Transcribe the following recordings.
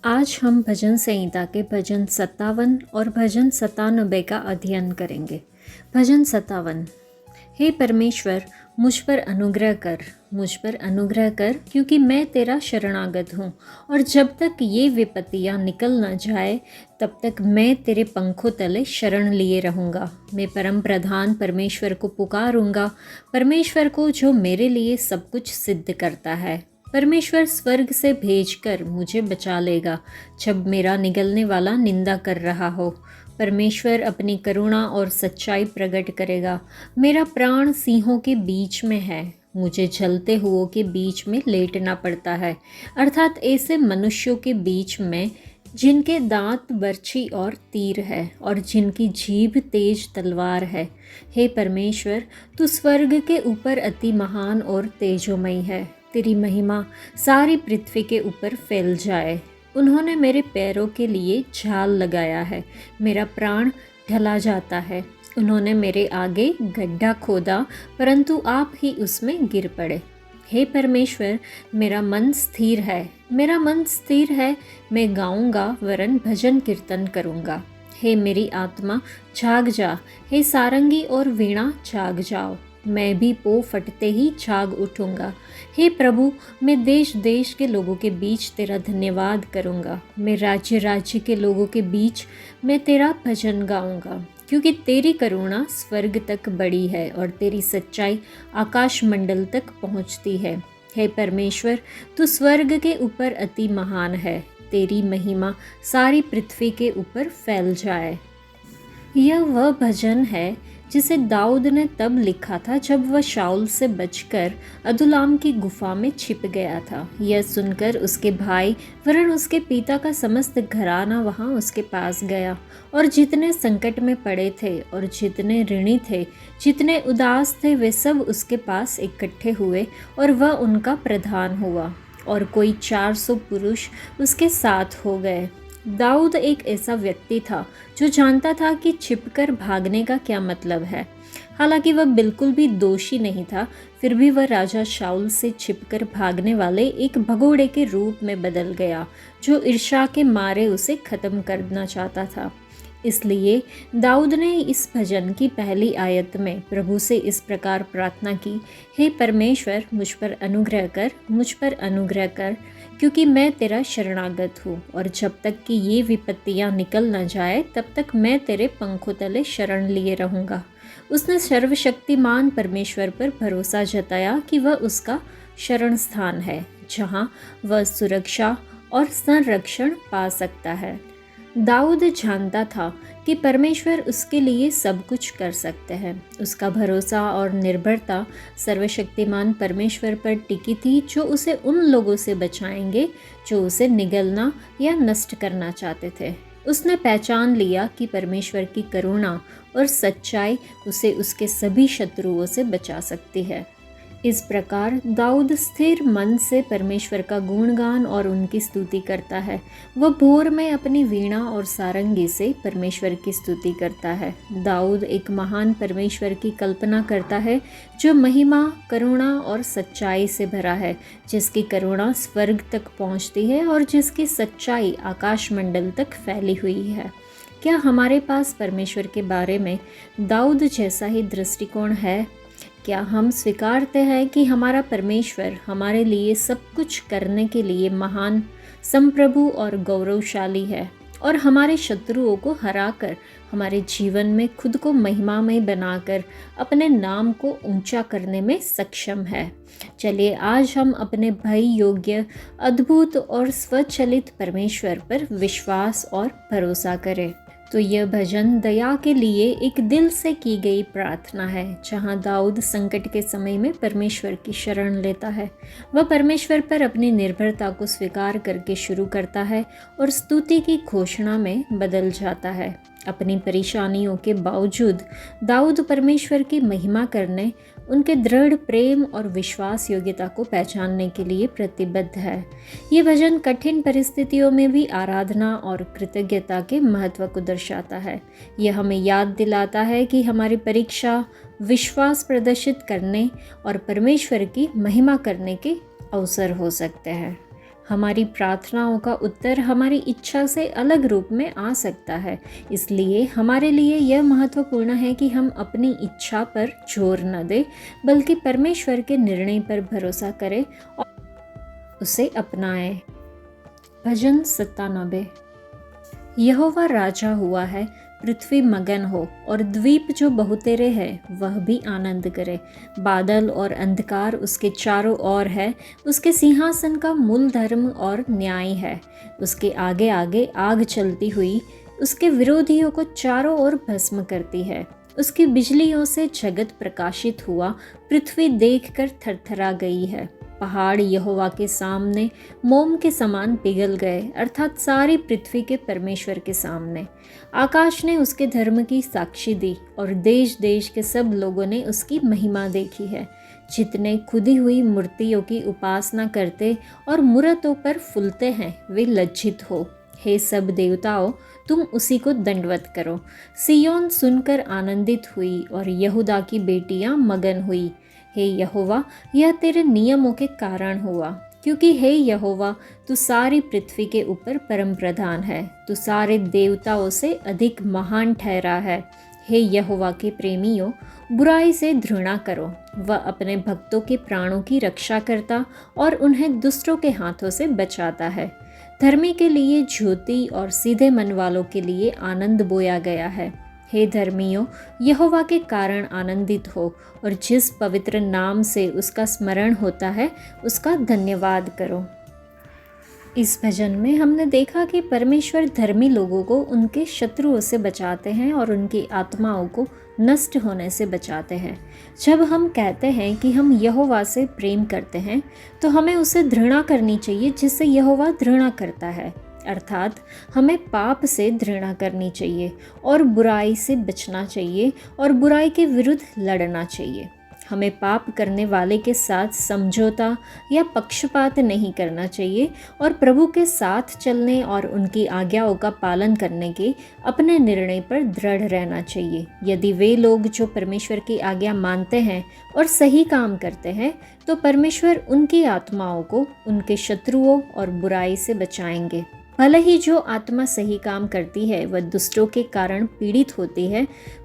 आज हम भजन संहिता के भजन 57 और भजन 97 का अध्ययन करेंगे। भजन 57। हे परमेश्वर, मुझ पर अनुग्रह कर क्योंकि मैं तेरा शरणागत हूँ, और जब तक ये विपत्तियाँ निकल न जाए तब तक मैं तेरे पंखों तले शरण लिए रहूँगा। मैं परम प्रधान परमेश्वर को पुकारूँगा, परमेश्वर को जो मेरे लिए सब कुछ सिद्ध करता है। परमेश्वर स्वर्ग से भेजकर मुझे बचा लेगा जब मेरा निगलने वाला निंदा कर रहा हो। परमेश्वर अपनी करुणा और सच्चाई प्रकट करेगा। मेरा प्राण सिंहों के बीच में है, मुझे जलते हुओं के बीच में लेटना पड़ता है, अर्थात ऐसे मनुष्यों के बीच में जिनके दांत बर्छी और तीर है और जिनकी जीभ तेज तलवार है। हे परमेश्वर, तू स्वर्ग के ऊपर अति महान और तेजोमय है। तेरी महिमा सारी पृथ्वी के ऊपर फैल जाए। उन्होंने मेरे पैरों के लिए जाल लगाया है, मेरा प्राण ढला जाता है। उन्होंने मेरे आगे गड्ढा खोदा, परंतु आप ही उसमें गिर पड़े। हे परमेश्वर, मेरा मन स्थिर है, मैं गाऊंगा वरन भजन कीर्तन करूंगा। हे मेरी आत्मा, जाग जा। हे सारंगी और वीणा, जाग जाओ। मैं भी पो फटते ही जाग उठूंगा। हे प्रभु, मैं देश देश के लोगों के बीच तेरा धन्यवाद करूंगा। मैं राज्य राज्य के लोगों के बीच मैं तेरा भजन गाऊंगा, क्योंकि तेरी करुणा स्वर्ग तक बड़ी है और तेरी सच्चाई आकाश मंडल तक पहुंचती है। हे परमेश्वर, तू स्वर्ग के ऊपर अति महान है, तेरी महिमा सारी पृथ्वी के ऊपर फैल जाए। यह वह भजन है जिसे दाऊद ने तब लिखा था जब वह शाऊल से बचकर अदुल्लाम की गुफा में छिप गया था। यह सुनकर उसके भाई वरन उसके पिता का समस्त घराना वहाँ उसके पास गया, और जितने संकट में पड़े थे और जितने ऋणी थे, जितने उदास थे, वे सब उसके पास इकट्ठे हुए और वह उनका प्रधान हुआ, और कोई 400 पुरुष उसके साथ हो गए। दाऊद एक ऐसा व्यक्ति था जो जानता था कि छिपकर भागने का क्या मतलब है। हालांकि वह बिल्कुल भी दोषी नहीं था, फिर भी वह राजा शाऊल से छिपकर भागने वाले एक भगोड़े के रूप में बदल गया जो ईर्ष्या के मारे उसे खत्म करना चाहता था। इसलिए दाऊद ने इस भजन की पहली आयत में प्रभु से इस प्रकार प्रार्थना की, हे परमेश्वर, मुझ पर अनुग्रह कर क्योंकि मैं तेरा शरणागत हूँ, और जब तक कि ये विपत्तियाँ निकल न जाए तब तक मैं तेरे पंखों तले शरण लिए रहूँगा। उसने सर्वशक्तिमान परमेश्वर पर भरोसा जताया कि वह उसका शरण स्थान है, जहाँ वह सुरक्षा और संरक्षण पा सकता है। दाऊद जानता था कि परमेश्वर उसके लिए सब कुछ कर सकते हैं। उसका भरोसा और निर्भरता सर्वशक्तिमान परमेश्वर पर टिकी थी, जो उसे उन लोगों से बचाएंगे जो उसे निगलना या नष्ट करना चाहते थे। उसने पहचान लिया कि परमेश्वर की करुणा और सच्चाई उसे उसके सभी शत्रुओं से बचा सकती है। इस प्रकार दाऊद स्थिर मन से परमेश्वर का गुणगान और उनकी स्तुति करता है। वह भोर में अपनी वीणा और सारंगी से परमेश्वर की स्तुति करता है। दाऊद एक महान परमेश्वर की कल्पना करता है जो महिमा, करुणा और सच्चाई से भरा है, जिसकी करुणा स्वर्ग तक पहुंचती है और जिसकी सच्चाई आकाश मंडल तक फैली हुई है। क्या हमारे पास परमेश्वर के बारे में दाऊद जैसा ही दृष्टिकोण है? क्या हम स्वीकारते हैं कि हमारा परमेश्वर हमारे लिए सब कुछ करने के लिए महान, संप्रभु और गौरवशाली है, और हमारे शत्रुओं को हराकर हमारे जीवन में खुद को महिमामय बनाकर अपने नाम को ऊंचा करने में सक्षम है? चलिए आज हम अपने भय योग्य, अद्भुत और स्वचलित परमेश्वर पर विश्वास और भरोसा करें। तो यह भजन दया के लिए एक दिल से की गई प्रार्थना है, जहां दाऊद संकट के समय में परमेश्वर की शरण लेता है। वह परमेश्वर पर अपनी निर्भरता को स्वीकार करके शुरू करता है और स्तुति की घोषणा में बदल जाता है। अपनी परेशानियों के बावजूद दाऊद परमेश्वर की महिमा करने, उनके दृढ़ प्रेम और विश्वास योग्यता को पहचानने के लिए प्रतिबद्ध है। ये भजन कठिन परिस्थितियों में भी आराधना और कृतज्ञता के महत्व को दर्शाता है। यह हमें याद दिलाता है कि हमारी परीक्षा विश्वास प्रदर्शित करने और परमेश्वर की महिमा करने के अवसर हो सकते हैं। हमारी प्रार्थनाओं का उत्तर हमारी इच्छा से अलग रूप में आ सकता है, इसलिए हमारे लिए यह महत्वपूर्ण है कि हम अपनी इच्छा पर जोर न दें, बल्कि परमेश्वर के निर्णय पर भरोसा करें और उसे अपनाएं। भजन 97। यहोवा राजा हुआ है, पृथ्वी मगन हो और द्वीप जो बहुतेरे है वह भी आनंद करे। बादल और अंधकार उसके चारों ओर है, उसके सिंहासन का मूल धर्म और न्याय है। उसके आगे आगे आग चलती हुई उसके विरोधियों को चारों ओर भस्म करती है। उसकी बिजलियों से जगत प्रकाशित हुआ, पृथ्वी देखकर थरथरा गई है। पहाड़ यहोवा के सामने मोम के समान पिघल गए, अर्थात सारी पृथ्वी के परमेश्वर के सामने। आकाश ने उसके धर्म की साक्षी दी और देश देश के सब लोगों ने उसकी महिमा देखी है। जितने खुदी हुई मूर्तियों की उपासना करते और मूरतों पर फूलते हैं वे लज्जित हो। हे सब देवताओं, तुम उसी को दंडवत करो। सियोन सुनकर आनंदित हुई और यहूदा की बेटियां मगन हुई। हे यहोवा, यह तेरे नियमों के कारण हुआ, क्योंकि हे यहोवा, तू सारी पृथ्वी के ऊपर परम प्रधान है। तू सारे देवताओं से अधिक महान ठहरा है। हे यहोवा के प्रेमियों, बुराई से घृणा करो। वह अपने भक्तों के प्राणों की रक्षा करता और उन्हें दुष्टों के हाथों से बचाता है। धर्मी के लिए ज्योति और सीधे मन वालों के लिए आनंद बोया गया है। हे धर्मियों, यहोवा के कारण आनंदित हो और जिस पवित्र नाम से उसका स्मरण होता है उसका धन्यवाद करो। इस भजन में हमने देखा कि परमेश्वर धर्मी लोगों को उनके शत्रुओं से बचाते हैं और उनकी आत्माओं को नष्ट होने से बचाते हैं। जब हम कहते हैं कि हम यहोवा से प्रेम करते हैं तो हमें उसे घृणा करनी चाहिए जिससे यहोवा घृणा करता है, अर्थात हमें पाप से घृणा करनी चाहिए और बुराई से बचना चाहिए और बुराई के विरुद्ध लड़ना चाहिए। हमें पाप करने वाले के साथ समझौता या पक्षपात नहीं करना चाहिए और प्रभु के साथ चलने और उनकी आज्ञाओं का पालन करने के अपने निर्णय पर दृढ़ रहना चाहिए। यदि वे लोग जो परमेश्वर की आज्ञा मानते हैं और सही काम करते हैं तो परमेश्वर उनकी आत्माओं को उनके शत्रुओं और बुराई से बचाएंगे। भले ही जो आत्मा सही काम करती है वह दुष्टों के कारण पीड़ित होती है,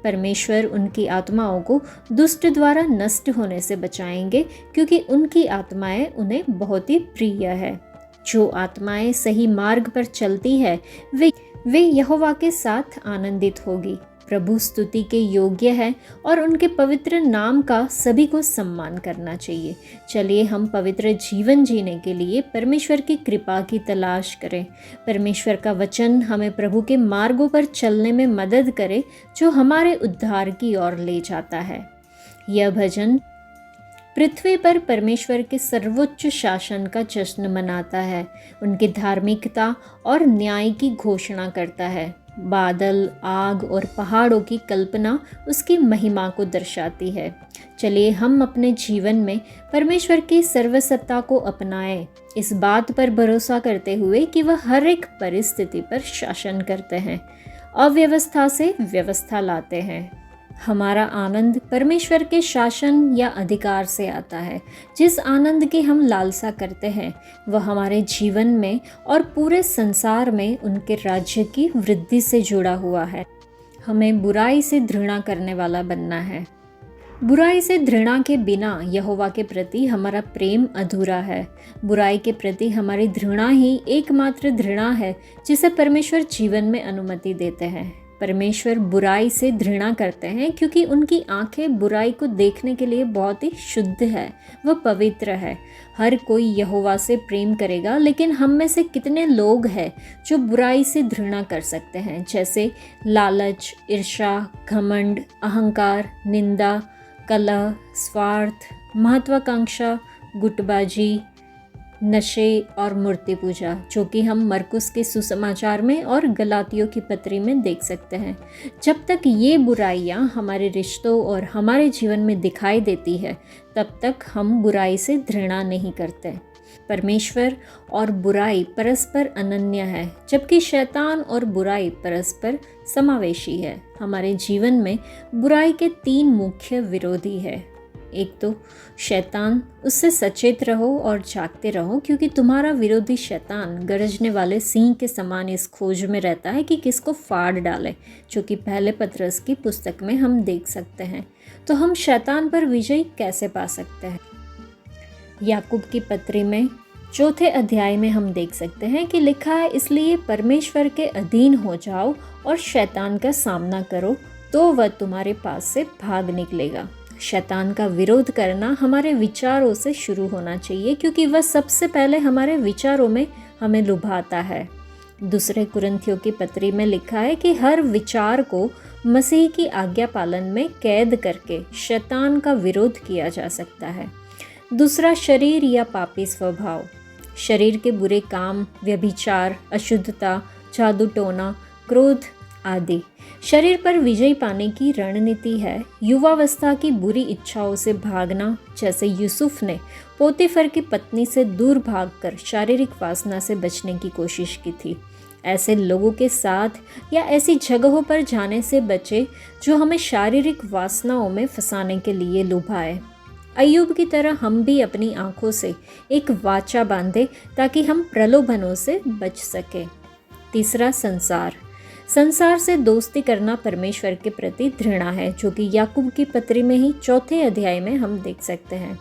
परमेश्वर उनकी आत्माओं को दुष्ट द्वारा नष्ट होने से बचाएंगे, क्योंकि उनकी आत्माएं उन्हें बहुत ही प्रिय है। जो आत्माएं सही मार्ग पर चलती है वे यहोवा के साथ आनंदित होगी। प्रभु स्तुति के योग्य है और उनके पवित्र नाम का सभी को सम्मान करना चाहिए। चलिए हम पवित्र जीवन जीने के लिए परमेश्वर की कृपा की तलाश करें। परमेश्वर का वचन हमें प्रभु के मार्गों पर चलने में मदद करे, जो हमारे उद्धार की ओर ले जाता है। यह भजन पृथ्वी पर परमेश्वर के सर्वोच्च शासन का जश्न मनाता है, उनकी धार्मिकता और न्याय की घोषणा करता है। बादल, आग और पहाड़ों की कल्पना उसकी महिमा को दर्शाती है। चलिए हम अपने जीवन में परमेश्वर की सर्वसत्ता को अपनाएं, इस बात पर भरोसा करते हुए कि वह हर एक परिस्थिति पर शासन करते हैं, अव्यवस्था से व्यवस्था लाते हैं। हमारा आनंद परमेश्वर के शासन या अधिकार से आता है। जिस आनंद की हम लालसा करते हैं वह हमारे जीवन में और पूरे संसार में उनके राज्य की वृद्धि से जुड़ा हुआ है। हमें बुराई से घृणा करने वाला बनना है। बुराई से घृणा के बिना यहोवा के प्रति हमारा प्रेम अधूरा है। बुराई के प्रति हमारी घृणा ही एकमात्र घृणा है जिसे परमेश्वर जीवन में अनुमति देते हैं। परमेश्वर बुराई से घृणा करते हैं क्योंकि उनकी आंखें बुराई को देखने के लिए बहुत ही शुद्ध है, वह पवित्र है। हर कोई यहोवा से प्रेम करेगा, लेकिन हम में से कितने लोग हैं जो बुराई से घृणा कर सकते हैं, जैसे लालच, ईर्ष्या, घमंड, अहंकार, निंदा, कलह, स्वार्थ, महत्वाकांक्षा, गुटबाजी, नशे और मूर्ति पूजा, जो कि हम मरकुस के सुसमाचार में और गलातियों की पत्री में देख सकते हैं। जब तक ये बुराइयां हमारे रिश्तों और हमारे जीवन में दिखाई देती है तब तक हम बुराई से घृणा नहीं करते। परमेश्वर और बुराई परस्पर अनन्य है, जबकि शैतान और बुराई परस्पर समावेशी है। हमारे जीवन में बुराई के 3 मुख्य विरोधी है। एक तो शैतान, उससे सचेत रहो और जागते रहो, क्योंकि तुम्हारा विरोधी शैतान गरजने वाले सिंह के समान इस खोज में रहता है कि किसको फाड़ डाले, जो कि पहले पतरस की पुस्तक में हम देख सकते हैं। तो हम शैतान पर विजय कैसे पा सकते हैं? याकूब की पत्री में 4 अध्याय में हम देख सकते हैं कि लिखा है, इसलिए परमेश्वर के अधीन हो जाओ और शैतान का सामना करो, तो वह तुम्हारे पास से भाग निकलेगा। शैतान का विरोध करना हमारे विचारों से शुरू होना चाहिए, क्योंकि वह सबसे पहले हमारे विचारों में हमें लुभाता है। दूसरे कुरिन्थियों की पत्री में लिखा है कि हर विचार को मसीह की आज्ञा पालन में कैद करके शैतान का विरोध किया जा सकता है। दूसरा, शरीर या पापी स्वभाव। शरीर के बुरे काम, व्यभिचार, अशुद्धता, जादू टोना, क्रोध आदि शरीर पर विजय पाने की रणनीति है। युवावस्था की बुरी इच्छाओं से भागना, जैसे यूसुफ ने पोतीफर की पत्नी से दूर भागकर शारीरिक वासना से बचने की कोशिश की थी। ऐसे लोगों के साथ या ऐसी जगहों पर जाने से बचे जो हमें शारीरिक वासनाओं में फंसाने के लिए लुभाए। अय्यूब की तरह हम भी अपनी आंखों से एक वाचा बांधे ताकि हम प्रलोभनों से बच सके। तीसरा, संसार से दोस्ती करना परमेश्वर के प्रति घृणा है, जो कि याकूब की पत्री में ही 4 अध्याय में हम देख सकते हैं,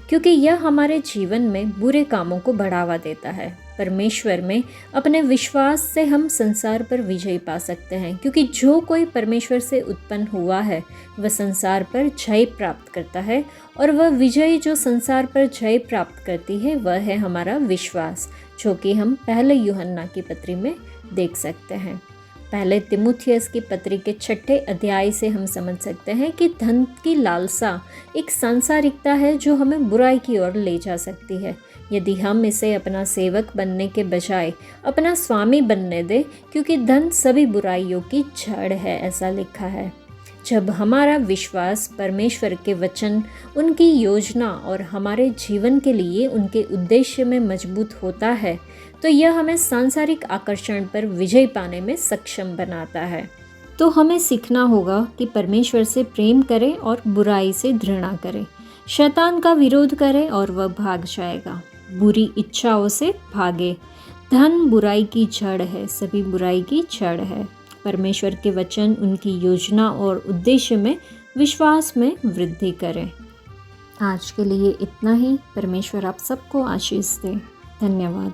क्योंकि यह हमारे जीवन में बुरे कामों को बढ़ावा देता है। परमेश्वर में अपने विश्वास से हम संसार पर विजय पा सकते हैं, क्योंकि जो कोई परमेश्वर से उत्पन्न हुआ है वह संसार पर जय प्राप्त करता है, और वह विजय जो संसार पर जय प्राप्त करती है वह है हमारा विश्वास, जो कि हम पहले यूहन्ना की पत्री में देख सकते हैं। पहले तिमुथियस की पत्री के 6 अध्याय से हम समझ सकते हैं कि धन की लालसा एक सांसारिकता है जो हमें बुराई की ओर ले जा सकती है, यदि हम इसे अपना सेवक बनने के बजाय अपना स्वामी बनने दें, क्योंकि धन सभी बुराइयों की जड़ है, ऐसा लिखा है। जब हमारा विश्वास परमेश्वर के वचन, उनकी योजना और हमारे जीवन के लिए उनके उद्देश्य में मजबूत होता है, तो यह हमें सांसारिक आकर्षण पर विजय पाने में सक्षम बनाता है। तो हमें सीखना होगा कि परमेश्वर से प्रेम करें और बुराई से घृणा करें। शैतान का विरोध करें और वह भाग जाएगा। बुरी इच्छाओं से भागे। धन बुराई की जड़ है, सभी बुराई की जड़ है। परमेश्वर के वचन, उनकी योजना और उद्देश्य में विश्वास में वृद्धि करें। आज के लिए इतना ही। परमेश्वर आप सबको आशीष दे। धन्यवाद।